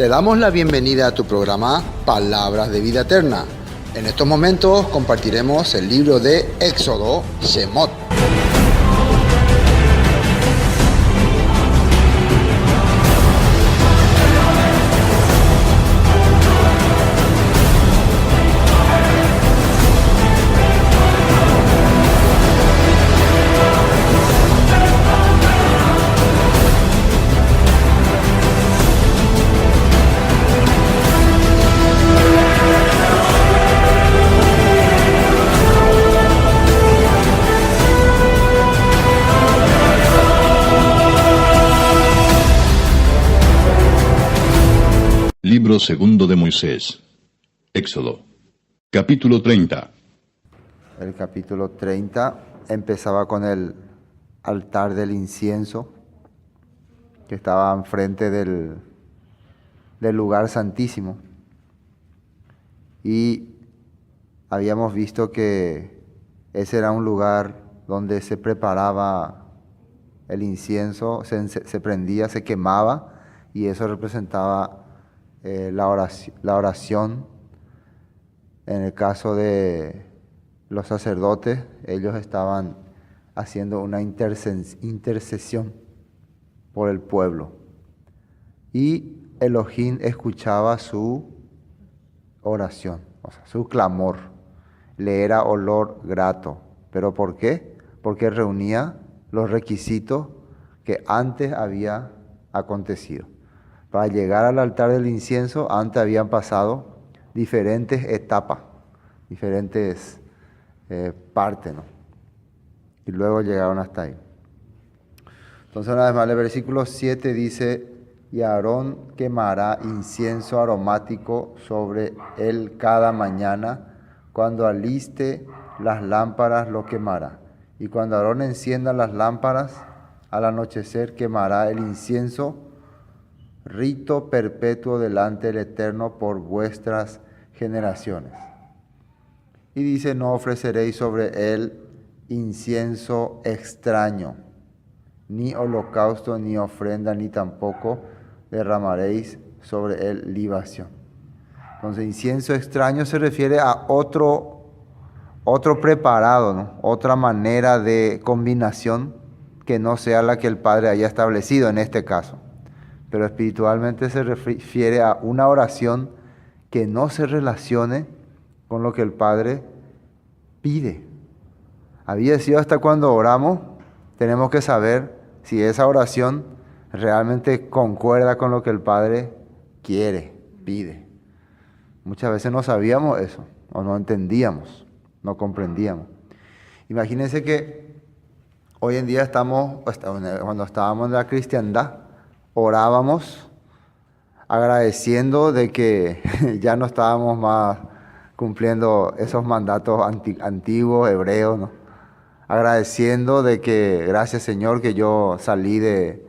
Te damos la bienvenida a tu programa Palabras de Vida Eterna. En estos momentos compartiremos el libro de Éxodo, Shemot. Libro segundo de Moisés. Éxodo. Capítulo 30. El capítulo 30 empezaba con el altar del incienso que estaba enfrente del lugar santísimo. Y habíamos visto que ese era un lugar donde se preparaba el incienso, se prendía, se quemaba, y eso representaba la oración. En el caso de los sacerdotes, ellos estaban haciendo una intercesión por el pueblo. Y Elohim escuchaba su oración, o sea, su clamor. Le era olor grato. ¿Pero por qué? Porque reunía los requisitos que antes había acontecido. Para llegar al altar del incienso, antes habían pasado diferentes etapas, diferentes partes, ¿no? Y luego llegaron hasta ahí. Entonces, una vez más, el versículo 7 dice: y Aarón quemará incienso aromático sobre él cada mañana, cuando aliste las lámparas lo quemará. Y cuando Aarón encienda las lámparas, al anochecer quemará el incienso, rito perpetuo delante del Eterno por vuestras generaciones. Y dice: no ofreceréis sobre él incienso extraño, ni holocausto, ni ofrenda, ni tampoco derramaréis sobre él libación. Entonces, incienso extraño se refiere a otro preparado, ¿no? Otra manera de combinación que no sea la que el Padre haya establecido en este caso. Pero espiritualmente se refiere a una oración que no se relacione con lo que el Padre pide. Había sido hasta cuando oramos, tenemos que saber si esa oración realmente concuerda con lo que el Padre quiere, pide. Muchas veces no sabíamos eso, o no entendíamos, no comprendíamos. Imagínense que hoy en día cuando estábamos en la cristiandad, orábamos agradeciendo de que ya no estábamos más cumpliendo esos mandatos antiguos, hebreos, ¿no? Agradeciendo de que, gracias Señor, que yo salí de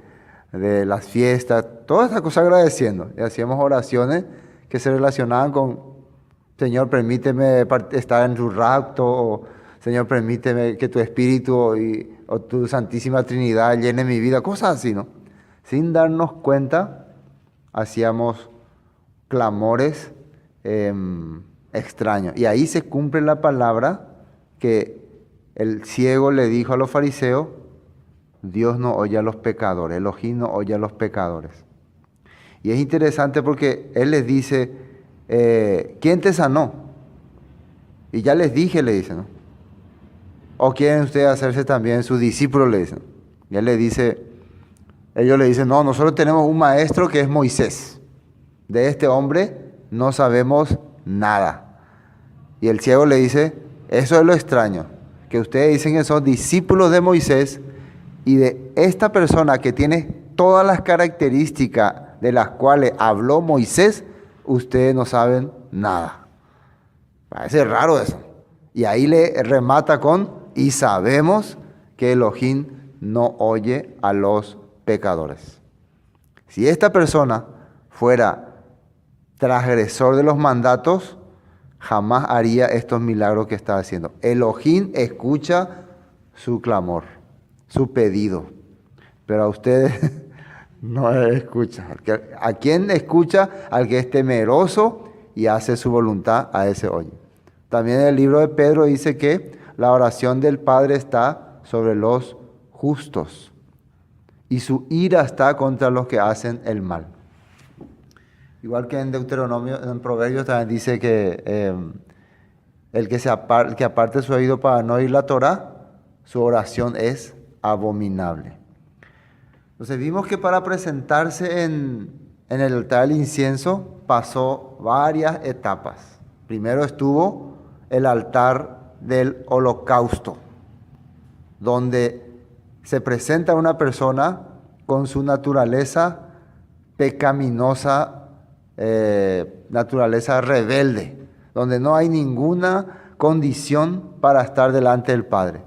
las fiestas, todas esas cosas agradeciendo. Y hacíamos oraciones que se relacionaban con: Señor, permíteme estar en tu rapto, o Señor, permíteme que tu Espíritu o tu Santísima Trinidad llene mi vida, cosas así, ¿no? Sin darnos cuenta, hacíamos clamores extraños. Y ahí se cumple la palabra que el ciego le dijo a los fariseos: Dios no oye a los pecadores, Elohim no oye a los pecadores. Y es interesante porque Él les dice: ¿quién te sanó? Y ya les dije, le dicen, ¿no? ¿O quieren ustedes hacerse también sus discípulos? Le dicen. Y Él le dice... Ellos le dicen: no, nosotros tenemos un maestro que es Moisés. De este hombre no sabemos nada. Y el ciego le dice: eso es lo extraño, que ustedes dicen que son discípulos de Moisés, y de esta persona que tiene todas las características de las cuales habló Moisés, ustedes no saben nada. Parece raro eso. Y ahí le remata con: y sabemos que Elohim no oye a los pecadores. Si esta persona fuera transgresor de los mandatos, jamás haría estos milagros que está haciendo. Elohim escucha su clamor, su pedido. Pero a ustedes No escucha. ¿A quién escucha? Al que es temeroso y hace su voluntad, a ese oye. También el libro de Pedro dice que la oración del Padre está sobre los justos y su ira está contra los que hacen el mal. Igual que en Deuteronomio, en Proverbios también dice que el que aparte su oído para no oír la Torá, su oración es abominable. Entonces vimos que para presentarse en el altar del incienso pasó varias etapas. Primero estuvo el altar del holocausto, donde se presenta una persona con su naturaleza pecaminosa, naturaleza rebelde, donde no hay ninguna condición para estar delante del Padre.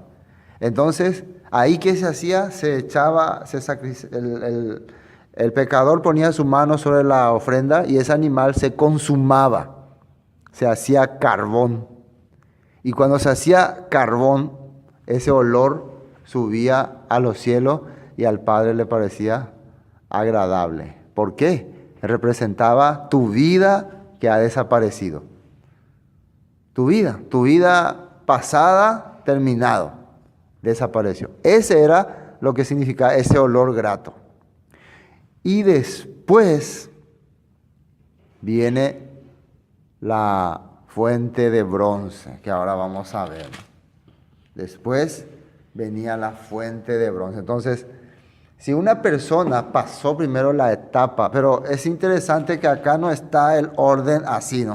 Entonces, ahí ¿qué se hacía? El pecador ponía su mano sobre la ofrenda y ese animal se consumaba, se hacía carbón. Y cuando se hacía carbón, ese olor subía a los cielos y al Padre le parecía agradable. ¿Por qué? Representaba tu vida que ha desaparecido. Tu vida pasada, terminado, desapareció. Ese era lo que significaba ese olor grato. Y después viene la fuente de bronce, que ahora vamos a ver. Después venía la fuente de bronce. Entonces, si una persona pasó primero la etapa, pero es interesante que acá no está el orden así, ¿no?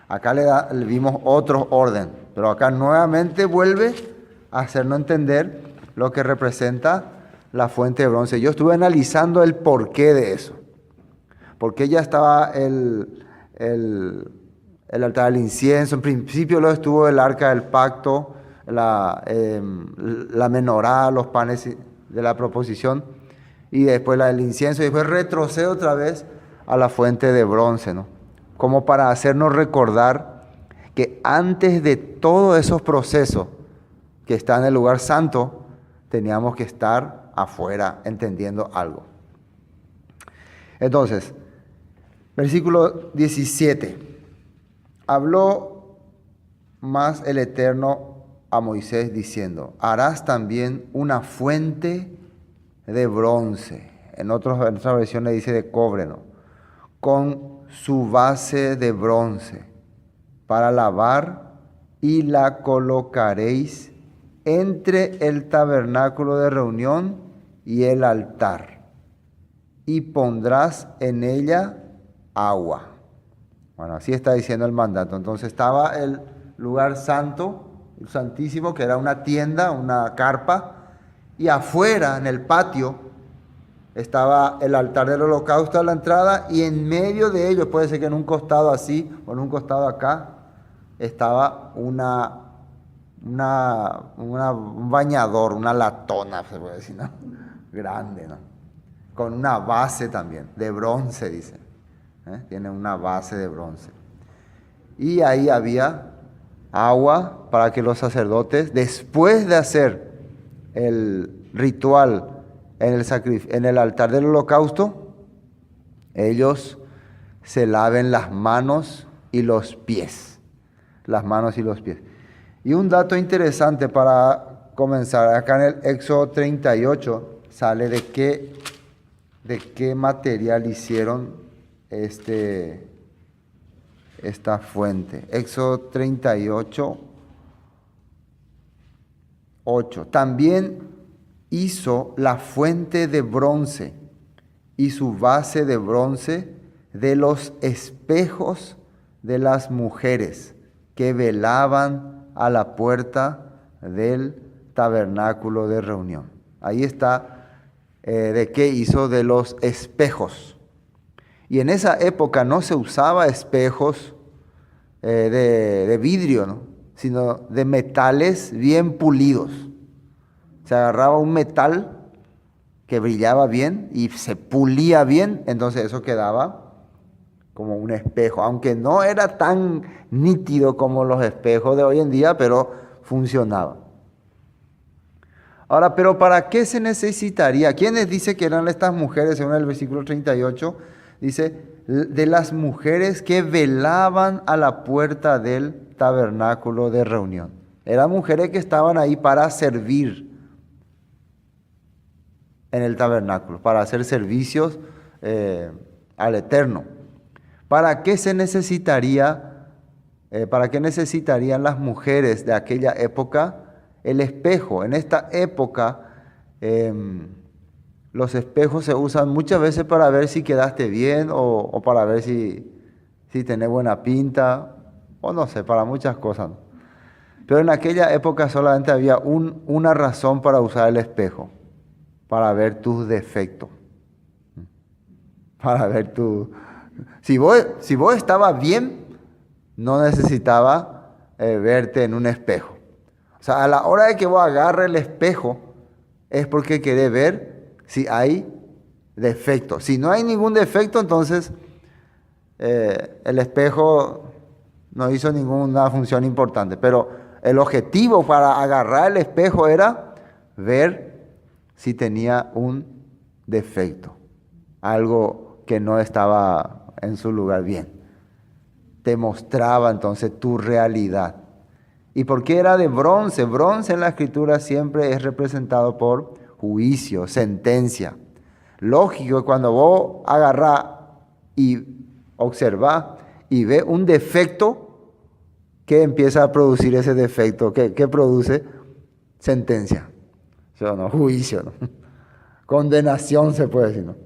Acá le vimos otro orden, pero acá nuevamente vuelve a hacernos entender lo que representa la fuente de bronce. Yo estuve analizando el porqué de eso. Porque ya estaba el altar del incienso, en principio lo estuvo el arca del pacto, la menorá, los panes de la proposición, y después la del incienso, y después retrocede otra vez a la fuente de bronce, ¿no? Como para hacernos recordar que antes de todos esos procesos que están en el lugar santo, teníamos que estar afuera entendiendo algo. Entonces, versículo 17. Habló más el Eterno a Moisés diciendo: harás también una fuente de bronce. En otras versiones dice de cobre, ¿no? Con su base de bronce para lavar, y la colocaréis entre el tabernáculo de reunión y el altar, y pondrás en ella agua. Bueno, así está diciendo el mandato. Entonces estaba el lugar santo, el santísimo, que era una tienda, una carpa, y afuera en el patio estaba el altar del holocausto a la entrada, y en medio de ellos, puede ser que en un costado así o en un costado acá, estaba un bañador, una latona, se puede decir, ¿no? Grande, ¿no? Con una base también, de bronce, dice. Tiene una base de bronce. Y ahí había agua para que los sacerdotes, después de hacer el ritual en el altar del holocausto, ellos se laven las manos y los pies. Las manos y los pies. Y un dato interesante para comenzar, acá en el Éxodo 38 sale de qué material hicieron esta fuente. Éxodo 38, 8. También hizo la fuente de bronce y su base de bronce de los espejos de las mujeres que velaban a la puerta del tabernáculo de reunión. Ahí está de qué hizo, de los espejos. Y en esa época no se usaba espejos de vidrio, ¿no? Sino de metales bien pulidos. Se agarraba un metal que brillaba bien y se pulía bien, entonces eso quedaba como un espejo, aunque no era tan nítido como los espejos de hoy en día, pero funcionaba. Ahora, pero ¿para qué se necesitaría? ¿Quiénes dice que eran estas mujeres? Según el versículo 38, dice, de las mujeres que velaban a la puerta del tabernáculo de reunión. Eran mujeres que estaban ahí para servir en el tabernáculo, para hacer servicios al Eterno. ¿Para qué se necesitaría, para qué necesitarían las mujeres de aquella época el espejo? En esta época los espejos se usan muchas veces para ver si quedaste bien o para ver si tenés buena pinta, o no sé, para muchas cosas, ¿no? Pero en aquella época solamente había una razón para usar el espejo, para ver tus defectos. Para ver si vos estabas bien, no necesitaba verte en un espejo. O sea, a la hora de que vos agarres el espejo, es porque querés ver si hay defecto. Si no hay ningún defecto, entonces el espejo no hizo ninguna función importante. Pero el objetivo para agarrar el espejo era ver si tenía un defecto, algo que no estaba en su lugar bien. Te mostraba entonces tu realidad. ¿Y por qué era de bronce? Bronce en la escritura siempre es representado por juicio, sentencia. Lógico que cuando vos agarrás y observás y ves un defecto, ¿qué empieza a producir ese defecto? ¿Qué produce? Sentencia. ¿Sí, no? Juicio, ¿no? Condenación se puede decir, ¿no?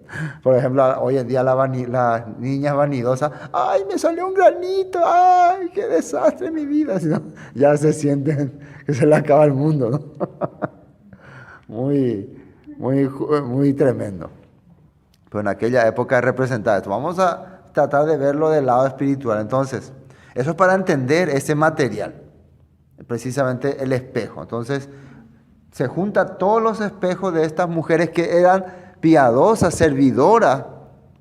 Por ejemplo, hoy en día las niñas vanidosas, ¡ay, me salió un granito! ¡Ay, qué desastre en mi vida! ¿Sí, no? Ya se sienten que se le acaba el mundo, ¿no? Muy tremendo. Pero en aquella época representaba esto. Vamos a tratar de verlo del lado espiritual. Entonces, eso es para entender ese material, precisamente el espejo. Entonces, se juntan todos los espejos de estas mujeres que eran piadosas, servidoras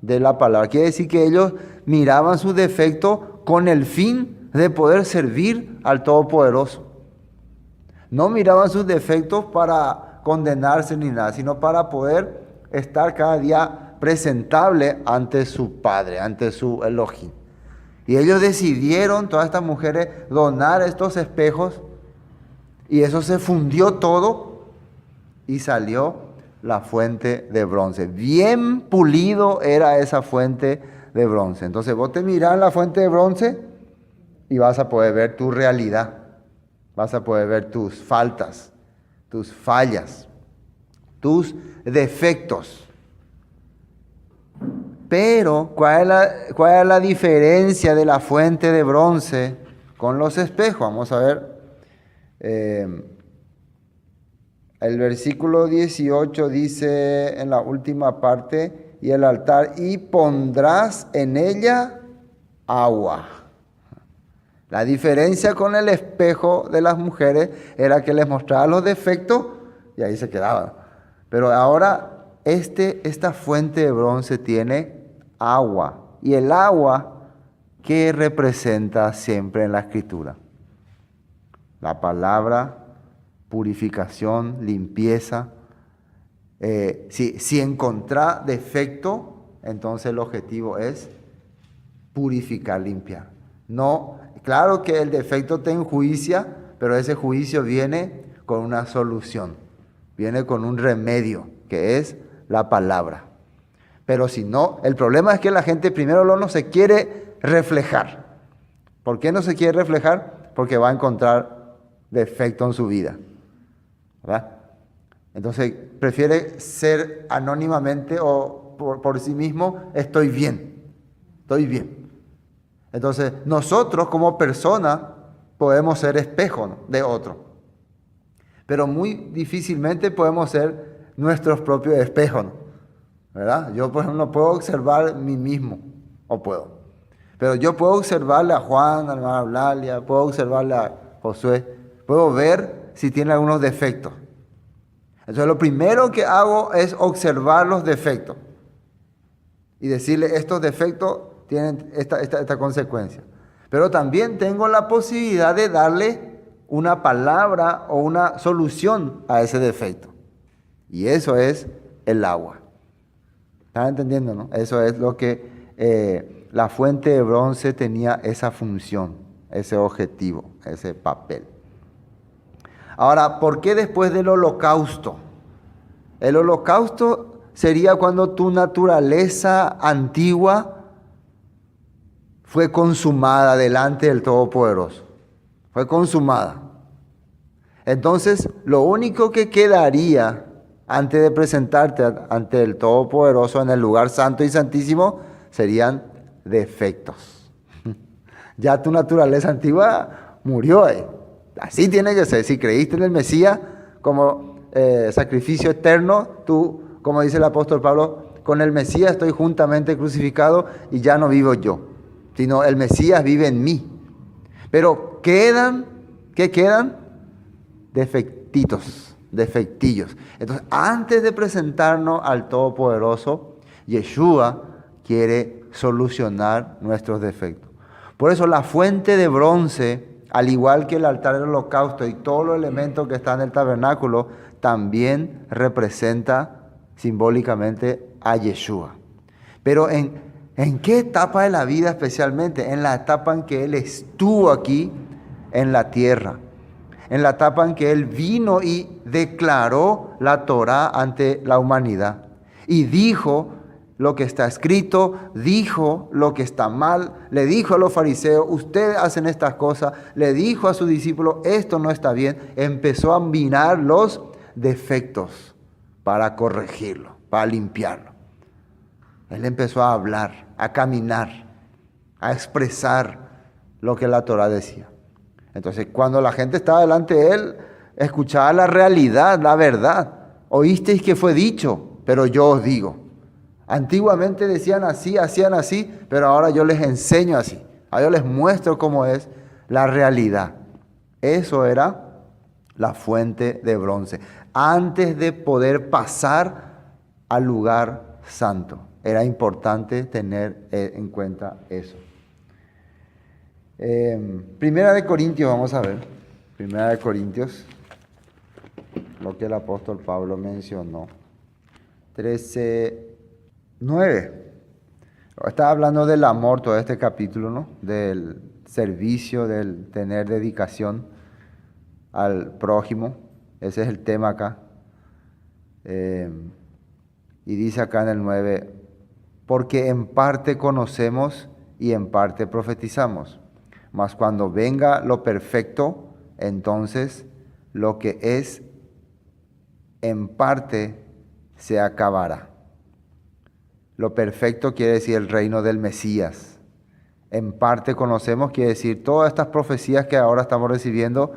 de la palabra. Quiere decir que ellos miraban sus defectos con el fin de poder servir al Todopoderoso. No miraban sus defectos para condenarse ni nada, sino para poder estar cada día presentable ante su Padre, ante su Elohim. Y ellos decidieron, todas estas mujeres, donar estos espejos. Y eso se fundió todo y salió la fuente de bronce. Bien pulido era esa fuente de bronce. Entonces vos te mirás en la fuente de bronce y vas a poder ver tu realidad. Vas a poder ver tus faltas, tus fallas, tus defectos. Pero, ¿cuál es la diferencia de la fuente de bronce con los espejos? Vamos a ver. El versículo 18 dice en la última parte, y el altar, y pondrás en ella agua. La diferencia con el espejo de las mujeres era que les mostraba los defectos y ahí se quedaban. Pero ahora esta fuente de bronce tiene agua. Y el agua, ¿qué representa siempre en la escritura? La palabra, purificación, limpieza. Si encontrás defecto, entonces el objetivo es purificar, limpiar. No, claro que el defecto te enjuicia, pero ese juicio viene con una solución, viene con un remedio, que es la palabra. Pero si no, el problema es que la gente primero no se quiere reflejar. ¿Por qué no se quiere reflejar? Porque va a encontrar defecto en su vida, ¿verdad? Entonces prefiere ser anónimamente o por sí mismo, estoy bien. Entonces nosotros como personas podemos ser espejo, ¿no?, de otro, pero muy difícilmente podemos ser nuestros propios espejos, ¿no?, ¿verdad? Yo, por ejemplo, no puedo observar a mí mismo, o puedo, pero yo puedo observarle a Juan, a la hermana Blalia, puedo observarle a Josué, puedo ver si tiene algunos defectos. Entonces lo primero que hago es observar los defectos y decirle, estos defectos tienen esta consecuencia. Pero también tengo la posibilidad de darle una palabra o una solución a ese defecto. Y eso es el agua. ¿Están entendiendo, no? Eso es lo que la fuente de bronce tenía, esa función, ese objetivo, ese papel. Ahora, ¿por qué después del holocausto? El holocausto sería cuando tu naturaleza antigua fue consumada delante del Todopoderoso. Fue consumada. Entonces, lo único que quedaría antes de presentarte ante el Todopoderoso en el lugar santo y santísimo serían defectos. Ya tu naturaleza antigua murió ahí. Así tiene que ser. Si creíste en el Mesías como sacrificio eterno, tú, como dice el apóstol Pablo, con el Mesías estoy juntamente crucificado y ya no vivo yo, sino el Mesías vive en mí. Pero quedan, ¿qué quedan? Defectillos. Entonces, antes de presentarnos al Todopoderoso, Yeshua quiere solucionar nuestros defectos. Por eso la fuente de bronce, al igual que el altar del holocausto y todos los elementos que están en el tabernáculo, también representa simbólicamente a Yeshua. Pero ¿en qué etapa de la vida especialmente? En la etapa en que Él estuvo aquí en la tierra. En la etapa en que Él vino y declaró la Torá ante la humanidad. Y dijo lo que está escrito, dijo lo que está mal, le dijo a los fariseos, ustedes hacen estas cosas, le dijo a sus discípulos, esto no está bien. Empezó a mirar los defectos para corregirlo, para limpiarlo. Él empezó a hablar, a caminar, a expresar lo que la Torá decía. Entonces, cuando la gente estaba delante de Él, escuchaba la realidad, la verdad. Oísteis que fue dicho, pero yo os digo. Antiguamente decían así, hacían así, pero ahora yo les enseño así. Ahora yo les muestro cómo es la realidad. Eso era la fuente de bronce. Antes de poder pasar al lugar santo, era importante tener en cuenta eso. Primera de Corintios, vamos a ver. Primera de Corintios, lo que el apóstol Pablo mencionó. 13:9. Está hablando del amor todo este capítulo, ¿no? Del servicio, del tener dedicación al prójimo. Ese es el tema acá. Y dice acá en el 9, porque en parte conocemos y en parte profetizamos. Mas cuando venga lo perfecto, entonces lo que es en parte se acabará. Lo perfecto quiere decir el reino del Mesías. En parte conocemos, quiere decir todas estas profecías que ahora estamos recibiendo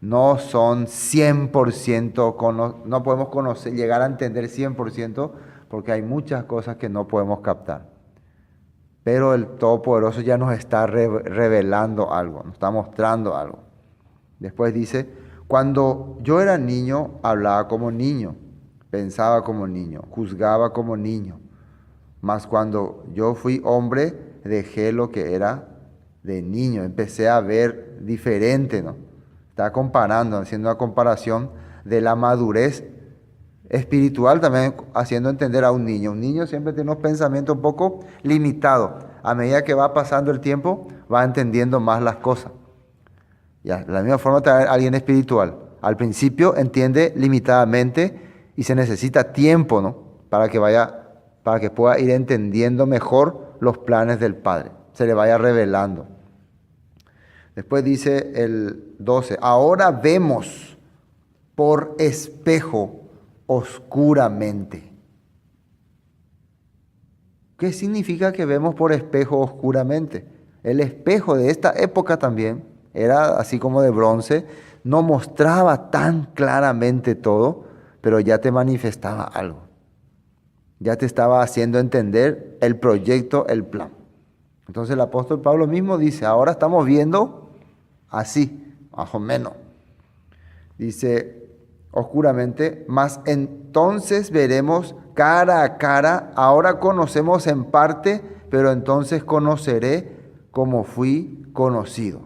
no son 100%, no podemos conocer, llegar a entender 100% porque hay muchas cosas que no podemos captar. Pero el Todopoderoso ya nos está revelando algo, nos está mostrando algo. Después dice, cuando yo era niño, hablaba como niño, pensaba como niño, juzgaba como niño. Mas cuando yo fui hombre, dejé lo que era de niño, empecé a ver diferente, ¿no? Está comparando, haciendo una comparación de la madurez espiritual, también haciendo entender a un niño. Un niño siempre tiene unos pensamientos un poco limitados. A medida que va pasando el tiempo, va entendiendo más las cosas. Y de la misma forma también alguien espiritual. Al principio entiende limitadamente y se necesita tiempo, ¿no? Para que pueda ir entendiendo mejor los planes del Padre. Se le vaya revelando. Después dice el 12, ahora vemos por espejo oscuramente. ¿Qué significa que vemos por espejo oscuramente? El espejo de esta época también era así como de bronce, no mostraba tan claramente todo, pero ya te manifestaba algo. Ya te estaba haciendo entender el proyecto, el plan. Entonces el apóstol Pablo mismo dice, ahora estamos viendo así, más o menos. Dice, oscuramente, mas entonces veremos cara a cara, ahora conocemos en parte, pero entonces conoceré como fui conocido.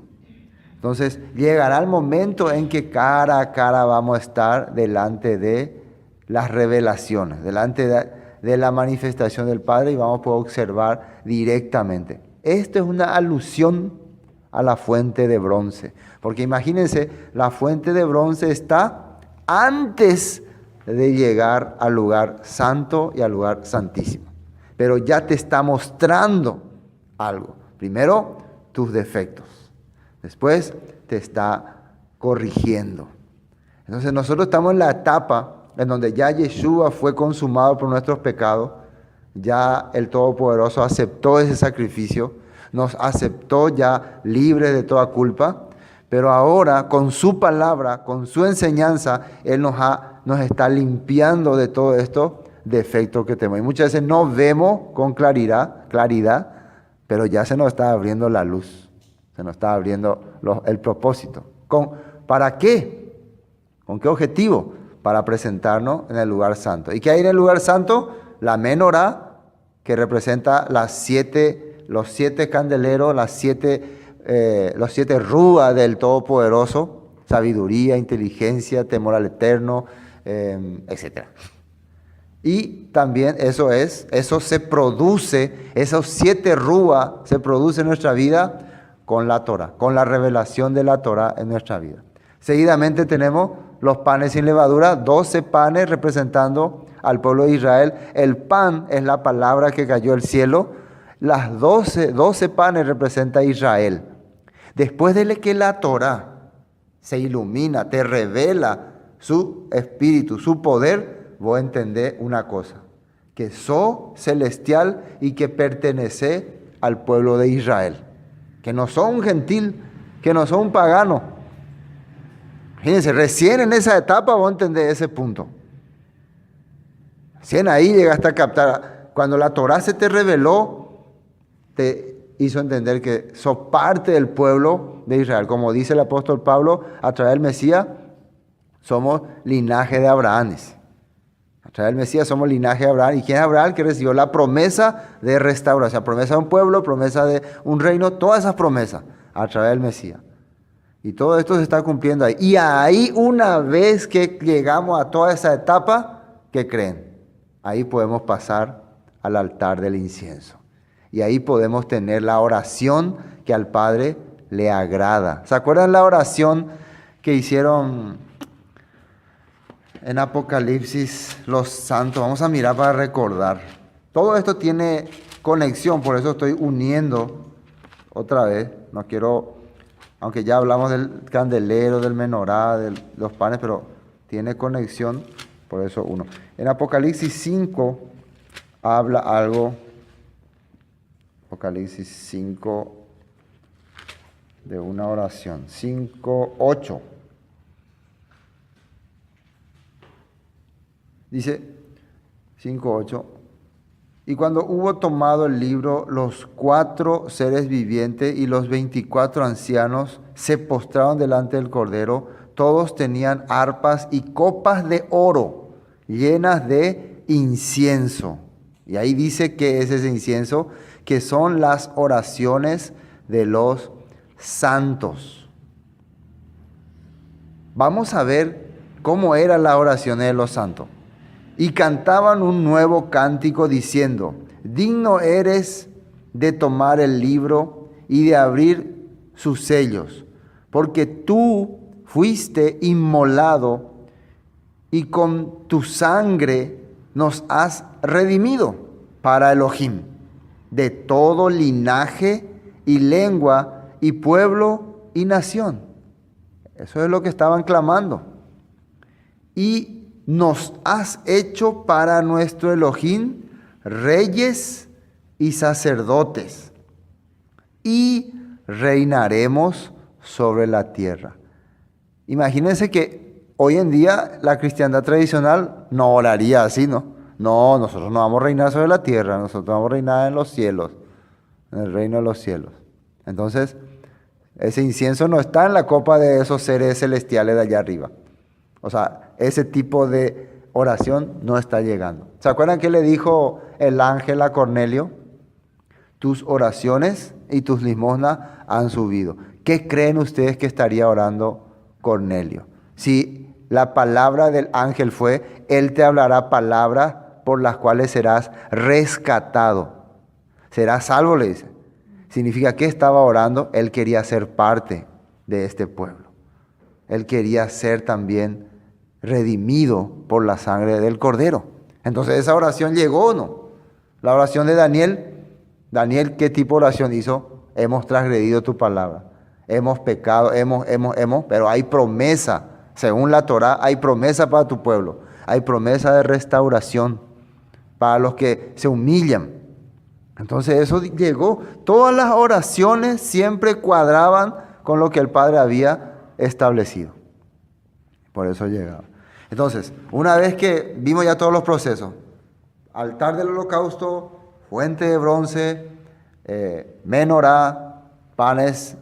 Entonces llegará el momento en que cara a cara vamos a estar delante de las revelaciones, delante de la manifestación del Padre, y vamos a poder observar directamente. Esto es una alusión a la fuente de bronce, porque imagínense, la fuente de bronce está antes de llegar al lugar santo y al lugar santísimo, pero ya te está mostrando algo. Primero, tus defectos, después te está corrigiendo. Entonces nosotros estamos en la etapa en donde ya Yeshua fue consumado por nuestros pecados, ya el Todopoderoso aceptó ese sacrificio, nos aceptó ya libres de toda culpa, pero ahora con su palabra, con su enseñanza, Él nos está limpiando de todo esto defectos que tenemos. Y muchas veces no vemos con claridad, pero ya se nos está abriendo la luz, se nos está abriendo el propósito. ¿Para qué? ¿Con qué objetivo? Para presentarnos en el lugar santo. ¿Y qué hay en el lugar santo? La menorá, que representa los siete candeleros, los siete rúas del Todopoderoso, sabiduría, inteligencia, temor al Eterno, etc. Y también eso se produce, esos 7 rúas se producen en nuestra vida con la Torah, con la revelación de la Torah en nuestra vida. Seguidamente tenemos los panes sin levadura, 12 panes representando al pueblo de Israel. El pan es la palabra que cayó del cielo. Las 12 panes representa a Israel. Después de que la Torah se ilumina, te revela su espíritu, su poder, vos entendés una cosa, que sos celestial y que pertenece al pueblo de Israel, que no sos un gentil, que no sos un pagano. Fíjense, recién en esa etapa vos entendés ese punto. Recién ahí llegaste a captar. Cuando la Torah se te reveló, te hizo entender que sos parte del pueblo de Israel. Como dice el apóstol Pablo, a través del Mesías, somos linaje de Abraham. A través del Mesías somos linaje de Abraham. ¿Y quién es Abraham? Que recibió la promesa de restauración. Promesa de un pueblo, promesa de un reino, todas esas promesas a través del Mesías. Y todo esto se está cumpliendo ahí. Y ahí, una vez que llegamos a toda esa etapa, ¿qué creen? Ahí podemos pasar al altar del incienso. Y ahí podemos tener la oración que al Padre le agrada. ¿Se acuerdan la oración que hicieron en Apocalipsis los santos? Vamos a mirar para recordar. Todo esto tiene conexión, por eso estoy uniendo otra vez. No quiero... Aunque ya hablamos del candelero, del menorá, de los panes, pero tiene conexión, por eso uno. En Apocalipsis 5 habla algo, Apocalipsis 5, de una oración. 5:8. Dice 5:8. Y cuando hubo tomado el libro, los 4 seres vivientes y los 24 ancianos se postraron delante del Cordero. Todos tenían arpas y copas de oro llenas de incienso. Y ahí dice que es ese incienso, que son las oraciones de los santos. Vamos a ver cómo eran las oraciones de los santos. Y cantaban un nuevo cántico diciendo: digno eres de tomar el libro y de abrir sus sellos, porque tú fuiste inmolado y con tu sangre nos has redimido para Elohim, de todo linaje y lengua y pueblo y nación. Eso es lo que estaban clamando. Y nos has hecho para nuestro Elohim reyes y sacerdotes, y reinaremos sobre la tierra. Imagínense que hoy en día la cristiandad tradicional no oraría así, ¿no? No, nosotros no vamos a reinar sobre la tierra, nosotros vamos a reinar en los cielos, en el reino de los cielos. Entonces, ese incienso no está en la copa de esos seres celestiales de allá arriba. O sea, ese tipo de oración no está llegando. ¿Se acuerdan qué le dijo el ángel a Cornelio? Tus oraciones y tus limosnas han subido. ¿Qué creen ustedes que estaría orando Cornelio? Si la palabra del ángel fue: Él te hablará palabras por las cuales serás rescatado. Serás salvo, le dice. Significa que estaba orando, él quería ser parte de este pueblo. Él quería ser también redimido por la sangre del Cordero. Entonces esa oración llegó, ¿no? La oración de Daniel. Daniel, ¿qué tipo de oración hizo? Hemos transgredido tu palabra. Hemos pecado, pero hay promesa. Según la Torá, hay promesa para tu pueblo. Hay promesa de restauración para los que se humillan. Entonces eso llegó. Todas las oraciones siempre cuadraban con lo que el Padre había establecido. Por eso llegaba. Entonces, una vez que vimos ya todos los procesos, altar del holocausto, fuente de bronce, menorá, panes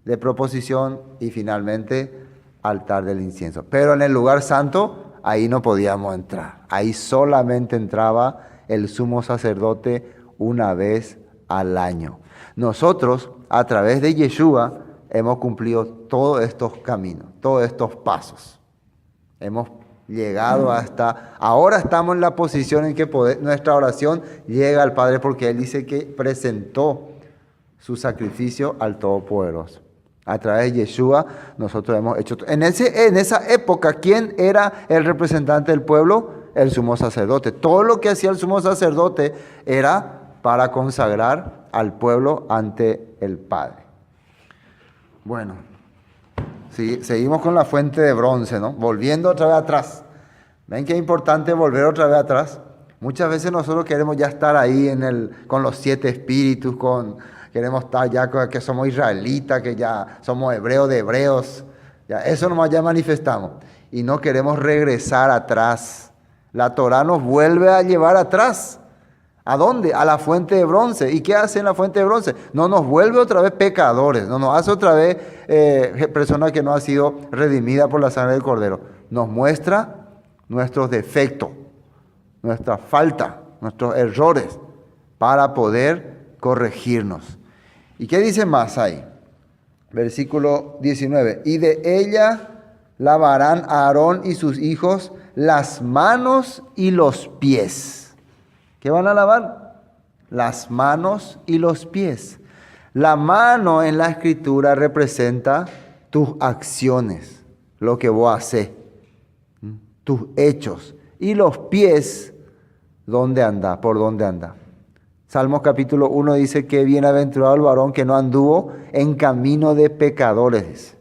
de proposición y finalmente altar del incienso. Pero en el lugar santo, ahí no podíamos entrar. Ahí solamente entraba el sumo sacerdote una vez al año. Nosotros, a través de Yeshua, hemos cumplido todos estos caminos, todos estos pasos. Hemos llegado hasta... Ahora estamos en la posición en que nuestra oración llega al Padre, porque Él dice que presentó su sacrificio al Todopoderoso. A través de Yeshua nosotros hemos hecho... En esa época, ¿quién era el representante del pueblo? El sumo sacerdote. Todo lo que hacía el sumo sacerdote era para consagrar al pueblo ante el Padre. Bueno, sí, seguimos con la fuente de bronce, ¿no? Volviendo otra vez atrás. ¿Ven qué importante volver otra vez atrás? Muchas veces nosotros queremos ya estar ahí con los 7 espíritus, queremos estar ya que somos israelitas, que ya somos hebreos de hebreos. Ya, eso nomás ya manifestamos. Y no queremos regresar atrás. La Torá nos vuelve a llevar atrás. ¿A dónde? A la fuente de bronce. ¿Y qué hace en la fuente de bronce? No nos vuelve otra vez pecadores, no nos hace otra vez personas que no ha sido redimida por la sangre del Cordero. Nos muestra nuestros defectos, nuestra falta, nuestros errores, para poder corregirnos. ¿Y qué dice más ahí? Versículo 19. Y de ella lavarán a Aarón y sus hijos las manos y los pies. ¿Qué van a lavar? Las manos y los pies. La mano en la Escritura representa tus acciones, lo que vos haces, tus hechos. Y los pies, ¿dónde anda? ¿Por dónde anda? Salmos capítulo 1 dice que bienaventurado el varón que no anduvo en camino de pecadores,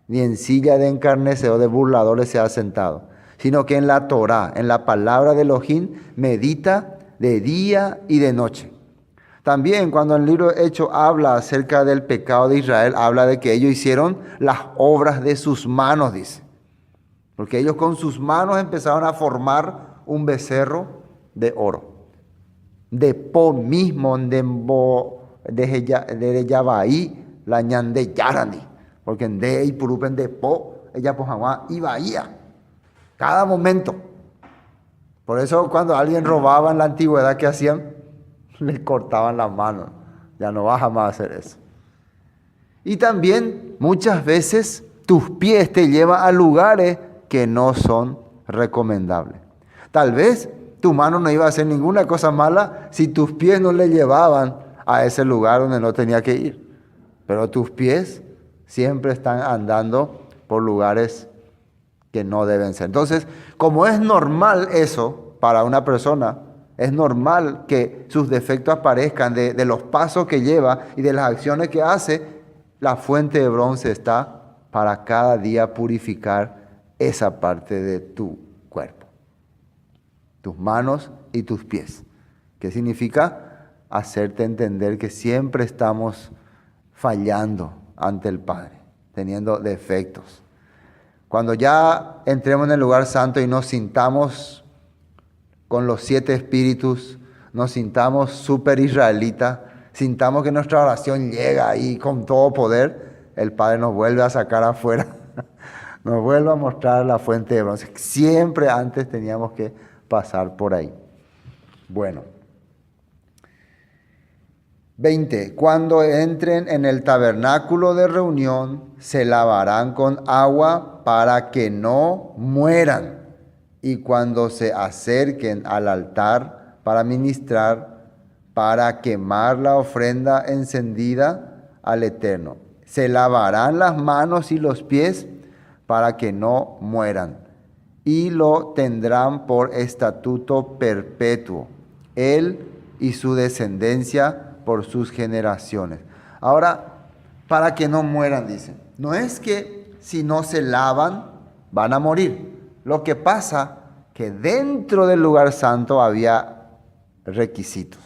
ni en silla de encarnecedor de burladores se ha sentado, sino que en la Torá, en la palabra de Elohim, medita de día y de noche. También cuando el libro de Hechos habla acerca del pecado de Israel, habla de que ellos hicieron las obras de sus manos, dice. Porque ellos con sus manos empezaron a formar un becerro de oro. De po mismo, de Yabaí, la ñan de Yarani. Porque en de y purupen de po, ella pues y bahía. Cada momento. Por eso cuando alguien robaba en la antigüedad, ¿qué hacían? Le cortaban las manos. Ya no vas jamás a hacer eso. Y también muchas veces tus pies te llevan a lugares que no son recomendables. Tal vez tu mano no iba a hacer ninguna cosa mala si tus pies no le llevaban a ese lugar donde no tenía que ir. Pero tus pies siempre están andando por lugares que no deben ser. Entonces, como es normal eso para una persona, es normal que sus defectos aparezcan de los pasos que lleva y de las acciones que hace. La fuente de bronce está para cada día purificar esa parte de tu cuerpo, tus manos y tus pies. ¿Qué significa? Hacerte entender que siempre estamos fallando ante el Padre, teniendo defectos. Cuando ya entremos en el lugar santo y nos sintamos con los 7 espíritus, nos sintamos súper israelitas, sintamos que nuestra oración llega ahí con todo poder, el Padre nos vuelve a sacar afuera, nos vuelve a mostrar la fuente de bronce. Siempre antes teníamos que pasar por ahí. Bueno. 20. Cuando entren en el tabernáculo de reunión, se lavarán con agua para que no mueran. Y cuando se acerquen al altar para ministrar, para quemar la ofrenda encendida al Eterno, se lavarán las manos y los pies para que no mueran. Y lo tendrán por estatuto perpetuo, él y su descendencia por sus generaciones. Ahora, para que no mueran, dice. No es que si no se lavan, van a morir. Lo que pasa que dentro del lugar santo había requisitos.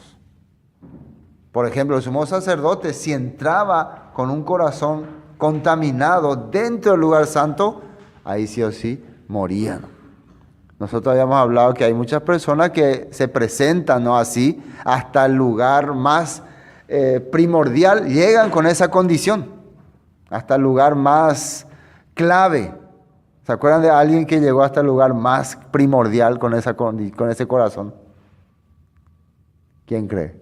Por ejemplo, el sumo sacerdote, si entraba con un corazón contaminado dentro del lugar santo, ahí sí o sí morían. Nosotros habíamos hablado que hay muchas personas que se presentan, ¿no?, así, hasta el lugar más primordial, llegan con esa condición, hasta el lugar más clave. ¿Se acuerdan de alguien que llegó hasta el lugar más primordial con ese corazón? ¿Quién cree?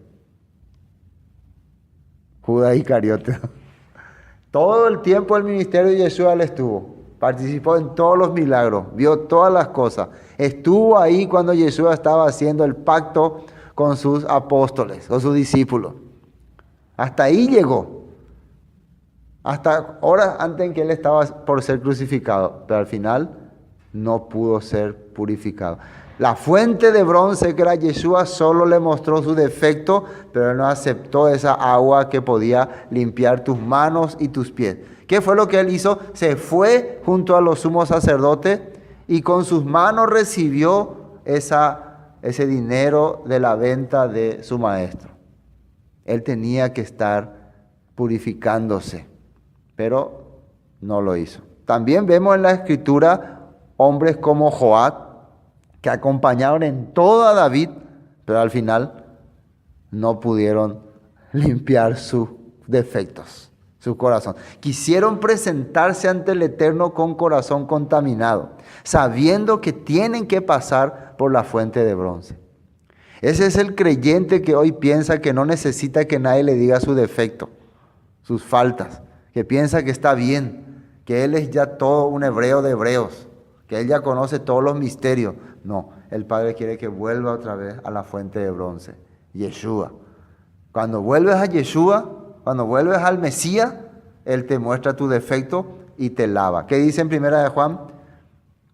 Judas Iscariote. Todo el tiempo el ministerio de Yeshua él estuvo. Participó en todos los milagros, vio todas las cosas. Estuvo ahí cuando Yeshua estaba haciendo el pacto con sus apóstoles, con sus discípulos. Hasta ahí llegó. Hasta horas antes en que él estaba por ser crucificado. Pero al final no pudo ser purificado. La fuente de bronce que era Yeshua solo le mostró su defecto, pero él no aceptó esa agua que podía limpiar tus manos y tus pies. ¿Qué fue lo que él hizo? Se fue junto a los sumos sacerdotes y con sus manos recibió ese dinero de la venta de su maestro. Él tenía que estar purificándose, pero no lo hizo. También vemos en la Escritura hombres como Joab, que acompañaron en todo a David, pero al final no pudieron limpiar sus defectos, su corazón. Quisieron presentarse ante el Eterno con corazón contaminado, sabiendo que tienen que pasar por la fuente de bronce. Ese es el creyente que hoy piensa que no necesita que nadie le diga su defecto, sus faltas, que piensa que está bien, que él es ya todo un hebreo de hebreos, que él ya conoce todos los misterios. No, el Padre quiere que vuelva otra vez a la fuente de bronce, Yeshua. Cuando vuelves a Yeshua, cuando vuelves al Mesías, Él te muestra tu defecto y te lava. ¿Qué dice en Primera de Juan?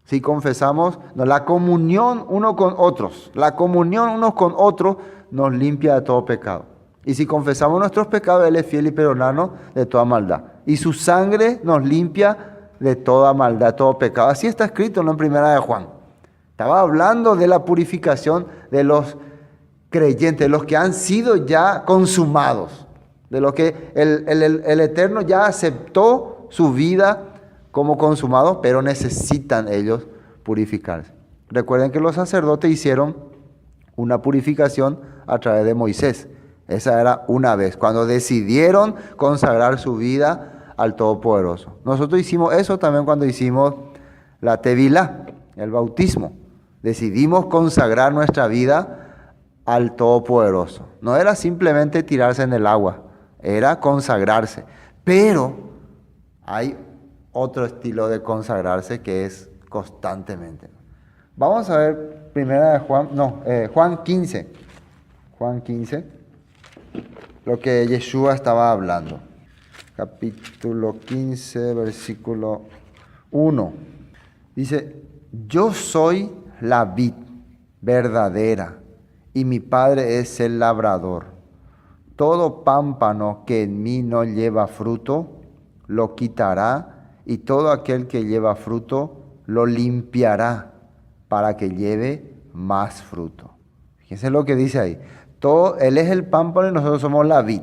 Si confesamos, no, la comunión unos con otros nos limpia de todo pecado. Y si confesamos nuestros pecados, Él es fiel y perdonarnos de toda maldad. Y su sangre nos limpia de toda maldad, todo pecado. Así está escrito, ¿no?, en Primera de Juan. Estaba hablando de la purificación de los creyentes, los que han sido ya consumados, de los que el Eterno ya aceptó su vida como consumados, pero necesitan ellos purificarse. Recuerden que los sacerdotes hicieron una purificación a través de Moisés. Esa era una vez, cuando decidieron consagrar su vida al Todopoderoso. Nosotros hicimos eso también cuando hicimos la Tevilá, el bautismo. Decidimos consagrar nuestra vida al Todopoderoso. No era simplemente tirarse en el agua, era consagrarse. Pero hay otro estilo de consagrarse que es constantemente. Vamos a ver Juan 15. Juan 15, lo que Yeshua estaba hablando. Capítulo 15, versículo 1. Dice, yo soy la vid verdadera y mi Padre es el labrador. Todo pámpano que en mí no lleva fruto, lo quitará, y todo aquel que lleva fruto, lo limpiará para que lleve más fruto. Fíjense lo que dice ahí. Él es el pámpano y nosotros somos la vid.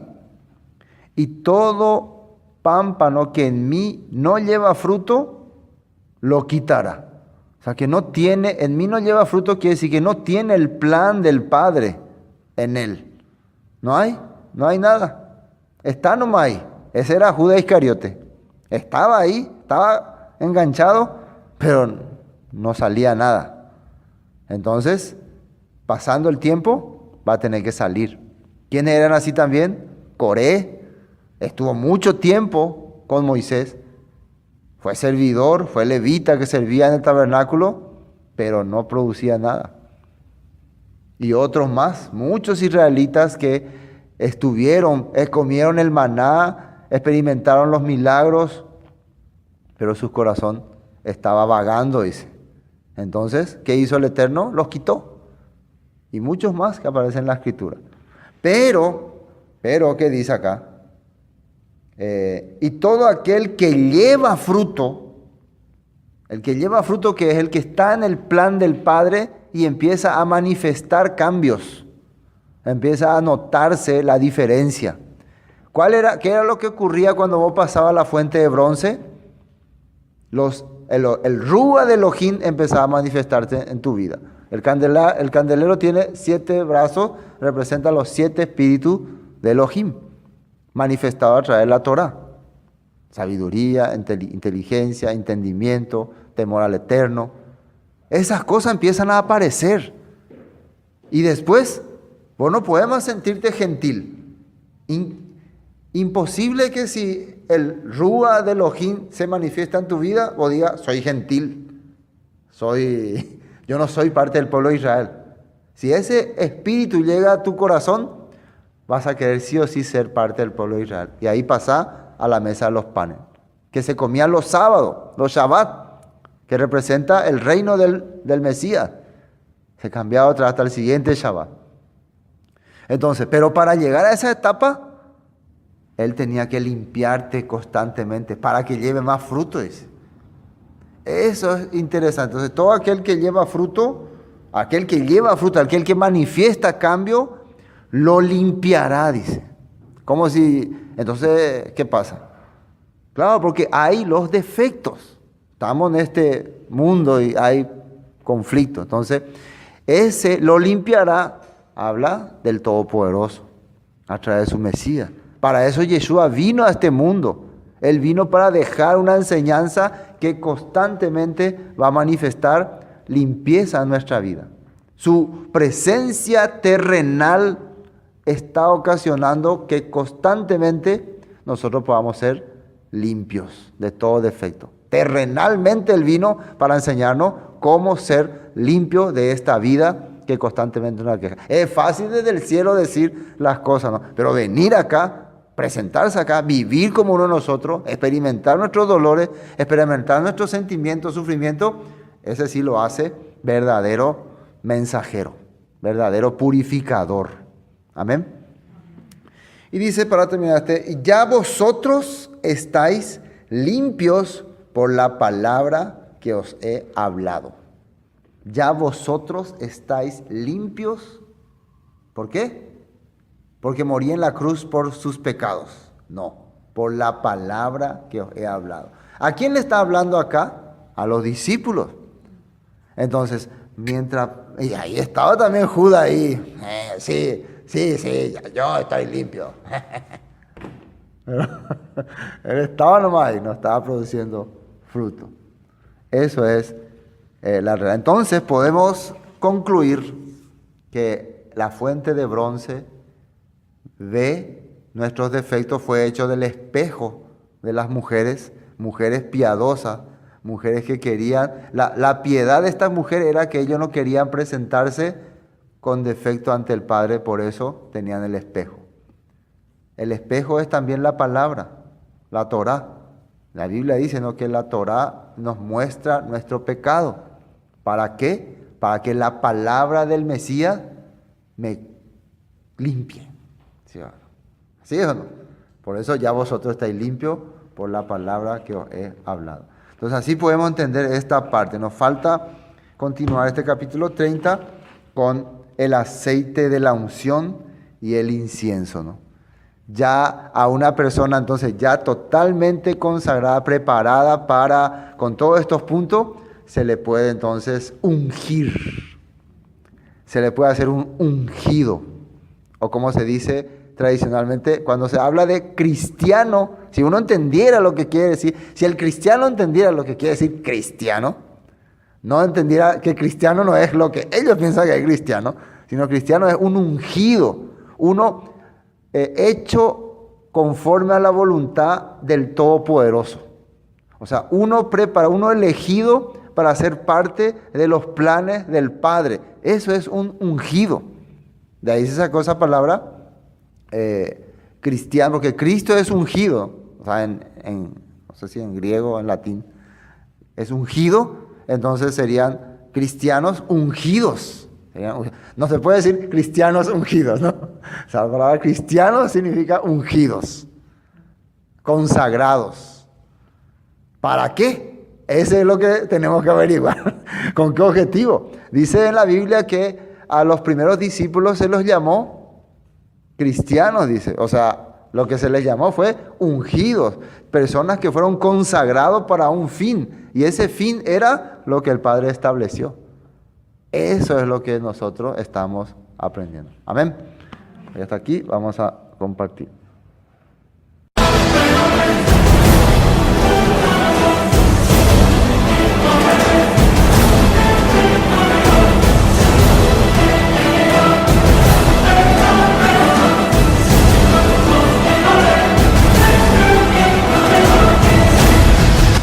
Y todo pámpano que en mí no lleva fruto, lo quitará. O sea, que en mí no lleva fruto, quiere decir que no tiene el plan del Padre en él. No hay nada. Está nomás ahí. Ese era Judas Iscariote. Estaba ahí, estaba enganchado, pero no salía nada. Entonces, pasando el tiempo, va a tener que salir. ¿Quiénes eran así también? Coré estuvo mucho tiempo con Moisés. Fue servidor, fue levita que servía en el tabernáculo, pero no producía nada. Y otros más, muchos israelitas que estuvieron, comieron el maná, experimentaron los milagros, pero su corazón estaba vagando, dice. Entonces, ¿qué hizo el Eterno? Los quitó. Y muchos más que aparecen en la Escritura. Pero, ¿qué dice acá? Y todo aquel que lleva fruto, el que lleva fruto, que es el que está en el plan del Padre y empieza a manifestar cambios, empieza a notarse la diferencia. ¿Qué era lo que ocurría cuando vos pasabas la fuente de bronce? El Rúa de Elohim empezaba a manifestarse en tu vida. El candelero tiene 7 brazos, representa los 7 espíritus de Elohim, manifestado a través de la Torah. Sabiduría, inteligencia, entendimiento, temor al Eterno. Esas cosas empiezan a aparecer. Y después, vos no podemos sentirte gentil. Imposible que si el Rúa de Elohim se manifiesta en tu vida, vos digas, soy gentil. Yo no soy parte del pueblo de Israel. Si ese espíritu llega a tu corazón, vas a querer sí o sí ser parte del pueblo de Israel. Y ahí pasa a la mesa de los panes, que se comían los sábados, los Shabbat, que representa el reino del Mesías. Se cambiaba otra hasta el siguiente Shabbat. Entonces, pero para llegar a esa etapa, él tenía que limpiarte constantemente para que lleve más fruto. Eso es interesante. Entonces, todo aquel que lleva fruto, aquel que manifiesta cambio, lo limpiará, dice. Como si, entonces, ¿qué pasa? Claro, porque hay los defectos. Estamos en este mundo y hay conflicto. Entonces, ese lo limpiará, habla del Todopoderoso, a través de su Mesías. Para eso Yeshua vino a este mundo. Él vino para dejar una enseñanza que constantemente va a manifestar limpieza en nuestra vida. Su presencia terrenal está ocasionando que constantemente nosotros podamos ser limpios de todo defecto. Terrenalmente Él vino para enseñarnos cómo ser limpios de esta vida que constantemente nos aqueja. Es fácil desde el cielo decir las cosas, ¿no? Pero venir acá, presentarse acá, vivir como uno de nosotros, experimentar nuestros dolores, experimentar nuestros sentimientos, sufrimientos, ese sí lo hace verdadero mensajero, verdadero purificador. Amén. Y dice, para terminar ya vosotros estáis limpios por la palabra que os he hablado. Ya vosotros estáis limpios. ¿Por qué? Porque morí en la cruz por sus pecados. No, por la palabra que os he hablado. ¿A quién le está hablando acá? A los discípulos. Entonces, y ahí estaba también Judas ahí. Sí, yo estoy limpio. Él estaba nomás ahí, no estaba produciendo fruto. Eso es la realidad. Entonces podemos concluir que la fuente de bronce de nuestros defectos fue hecho del espejo de las mujeres piadosas, mujeres que querían, la piedad de estas mujeres era que ellos no querían presentarse con defecto ante el Padre, por eso tenían el espejo. El espejo es también la palabra, la Torá. La Biblia dice, ¿no?, que la Torá nos muestra nuestro pecado. ¿Para qué? Para que la palabra del Mesías me limpie. ¿Sí o no? Por eso ya vosotros estáis limpios por la palabra que os he hablado. Entonces así podemos entender esta parte. Nos falta continuar este capítulo 30 con el aceite de la unción y el incienso, ¿no? Ya a una persona entonces ya totalmente consagrada, preparada para, con todos estos puntos, se le puede entonces ungir. Se le puede hacer un ungido. O como se dice tradicionalmente, cuando se habla de cristiano, si uno entendiera lo que quiere decir, si el cristiano entendiera lo que quiere decir cristiano, no entendiera que cristiano no es lo que ellos piensan que es cristiano, sino cristiano es un ungido, uno hecho conforme a la voluntad del Todopoderoso. O sea, uno prepara, uno elegido para ser parte de los planes del Padre. Eso es un ungido. De ahí se sacó esa palabra cristiano, porque Cristo es ungido. O sea, no sé si en griego o en latín es ungido, entonces serían cristianos ungidos. No se puede decir cristianos ungidos, ¿no? O sea, la palabra cristiano significa ungidos, consagrados. ¿Para qué? Ese es lo que tenemos que averiguar. ¿Con qué objetivo? Dice en la Biblia que a los primeros discípulos se los llamó cristianos, dice. O sea, lo que se les llamó fue ungidos, personas que fueron consagrados para un fin. Y ese fin era lo que el Padre estableció. Eso es lo que nosotros estamos aprendiendo. Amén. Y hasta aquí vamos a compartir.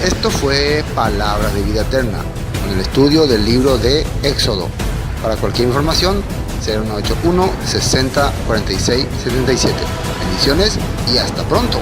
Esto fue Palabras de Vida Eterna, con el estudio del libro de Éxodo. Para cualquier información, 0181 60 46 77. Bendiciones y hasta pronto.